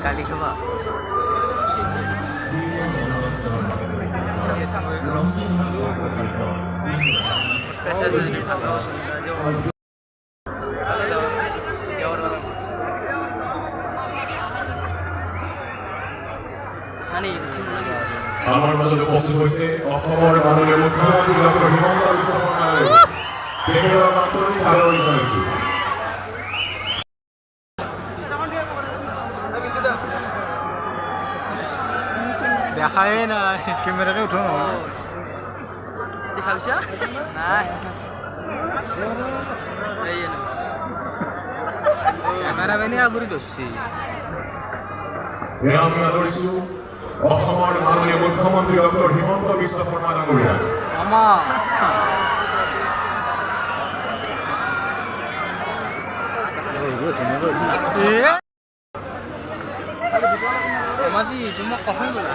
Kali coba. Pesa tu ni kalau sudah jauh. Ada jauh orang. Ani. আমার মাঝে উপস্থিত হয়েছে অসমৰ মাননীয় মুখ্যমন্ত্ৰী ডক্টৰ হিমন্ত বিশ্ব শৰ্মালৈ তেখেতৰ মাতনি আদৰণি জনাইছো। দেখাই নাই কেমেৰাকে উঠো ন দেখা পাইছা নাই এই না ক্যামেৰা বেনি আগুৰি দছছি আমি আদৰিছো অসমৰ মাননীয় মুখ্যমন্ত্ৰী ডক্টৰ হিমন্ত বিশ্ব শৰ্মা ডাঙৰীয়া। আমা আমাজি তুমি কখন বলা